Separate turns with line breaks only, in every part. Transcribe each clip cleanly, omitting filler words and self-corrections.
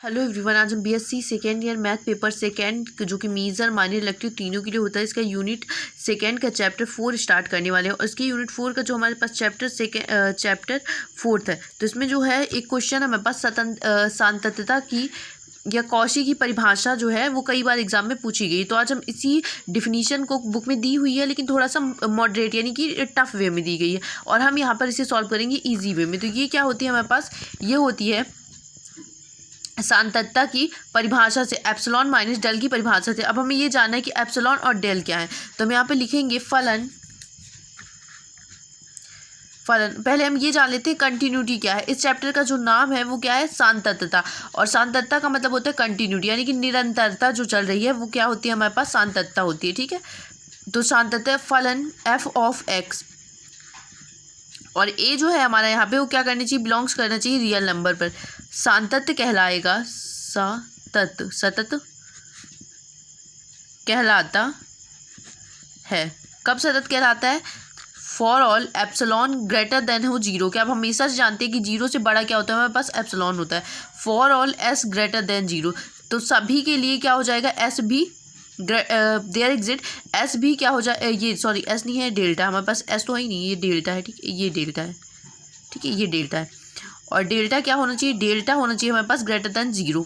Hello everyone, आज हम BSc second year math paper second जो कि मेजर माइनर इलेक्टिव तीनों के लिए होता है, इसका यूनिट सेकेंड का चैप्टर 4 स्टार्ट करने वाले हैं। और इसकी यूनिट 4 का जो हमारे पास चैप्टर 4 है, तो इसमें जो है एक क्वेश्चन हमारे पास सांतत्यता की या कॉशी की परिभाषा जो है वो कई बार एग्जाम में पूछी गई। तो आज हम इसी डिफिनीशन को बुक में दी हुई है, लेकिन थोड़ा सा मॉडरेट यानी कि टफ वे में दी गई है, और हम यहाँ पर इसे सॉल्व करेंगे ईजी वे में। तो ये क्या होती है हमारे पास, ये होती है सांतत्यता की परिभाषा से एप्सिलॉन माइनस डेल की परिभाषा से। अब हमें ये जानना है कि एप्सिलॉन और डेल क्या है, तो हम यहाँ पे लिखेंगे फलन। पहले हम ये जान लेते हैं कंटिन्यूटी क्या है। इस चैप्टर का जो नाम है वो क्या है, सांतत्यता। और सांतत्यता का मतलब होता है कंटिन्यूटी, यानी कि निरंतरता जो चल रही है वो क्या होती है, हमारे पास सांतत्यता होती है। ठीक है, तो सांतत्यता फलन एफ ऑफ एक्स, और ए जो है हमारा यहाँ पे वो क्या करनी चाहिए, बिलोंग्स करना चाहिए रियल नंबर पर। सांतत्य कहलाएगा, सतत कहलाता है। कब सतत कहलाता है, for all epsilon greater than हो जीरो। क्या आप हमेशा से जानते हैं कि जीरो से बड़ा क्या होता है, हमारे पास एप्सिलॉन होता है। For all S greater than zero, तो सभी के लिए क्या हो जाएगा, एस भी देयर एग्जिट एस भी क्या हो जाए, ये सॉरी एस नहीं है, डेल्टा। हमारे पास एस तो है ही नहीं, ये डेल्टा है। ठीक है, ये डेल्टा है। ठीक है, ये डेल्टा है, और डेल्टा क्या होना चाहिए, डेल्टा होना चाहिए हमारे पास greater than zero,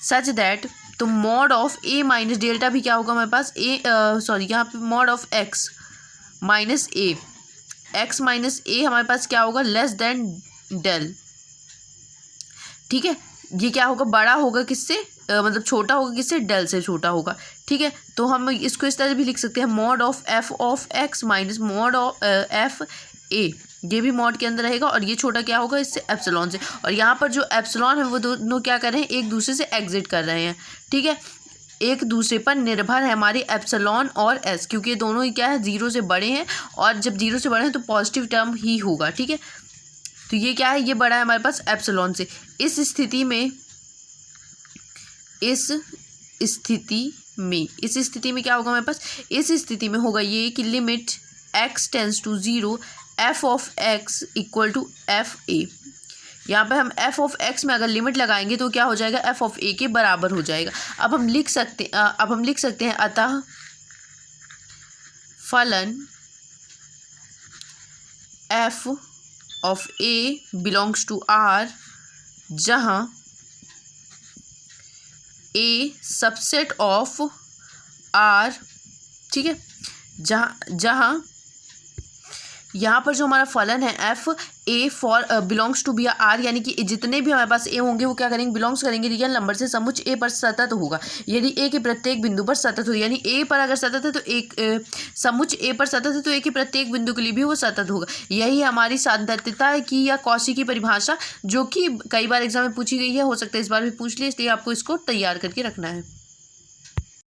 such that. तो mod of A minus delta भी क्या होगा हमारे पास, यहाँ पे mod of X minus A, X minus A हमारे पास क्या होगा, लेस देन डेल। ठीक है, ये क्या होगा, बड़ा होगा किससे, मतलब छोटा होगा किससे, डेल से छोटा होगा। ठीक है, तो हम इसको इस तरह भी लिख सकते हैं, mod of F of X minus mod of F A, ये भी मॉड के अंदर रहेगा, और ये छोटा क्या होगा इससे, एप्सिलॉन से। और यहाँ पर जो एप्सिलॉन है वो दोनों क्या कर रहे हैं, एक दूसरे से एग्जिट कर रहे हैं। ठीक है, एक दूसरे पर निर्भर है हमारे एप्सिलॉन और एस, क्योंकि ये दोनों ही क्या है, जीरो से बड़े हैं, और जब जीरो से बड़े हैं तो पॉजिटिव टर्म ही होगा। ठीक है, तो ये क्या है, ये बड़ा है हमारे पास एप्सिलॉन से। इस स्थिति में क्या होगा हमारे पास, इस स्थिति में होगा ये कि limit x tends to zero f of x equal to f a. यहाँ पे हम एफ ऑफ एक्स में अगर लिमिट लगाएंगे तो क्या हो जाएगा, एफ ऑफ ए के बराबर हो जाएगा। अब हम लिख सकते हैं अतः फलन f of a belongs to R, जहाँ ए सबसेट ऑफ आर। ठीक है, जहाँ यहाँ पर जो हमारा फलन है f a for belongs to B R, यानी कि जितने भी हमारे पास ए होंगे वो क्या करेंगे, बिलोंग्स करेंगे रियल नंबर से, समुच्चय ए पर सतत होगा। यदि ए के प्रत्येक बिंदु पर सतत हो, यानी ए पर अगर सतत है तो एक समुच्चय ए पर सतत है तो ए के प्रत्येक बिंदु के लिए भी वो सतत होगा। यही हमारी सांतत्यता की या कॉशी की परिभाषा, जो कि कई बार एग्जाम में पूछी गई है, हो सकता है इस बार भी पूछ ले, इसलिए आपको इसको तैयार करके रखना है।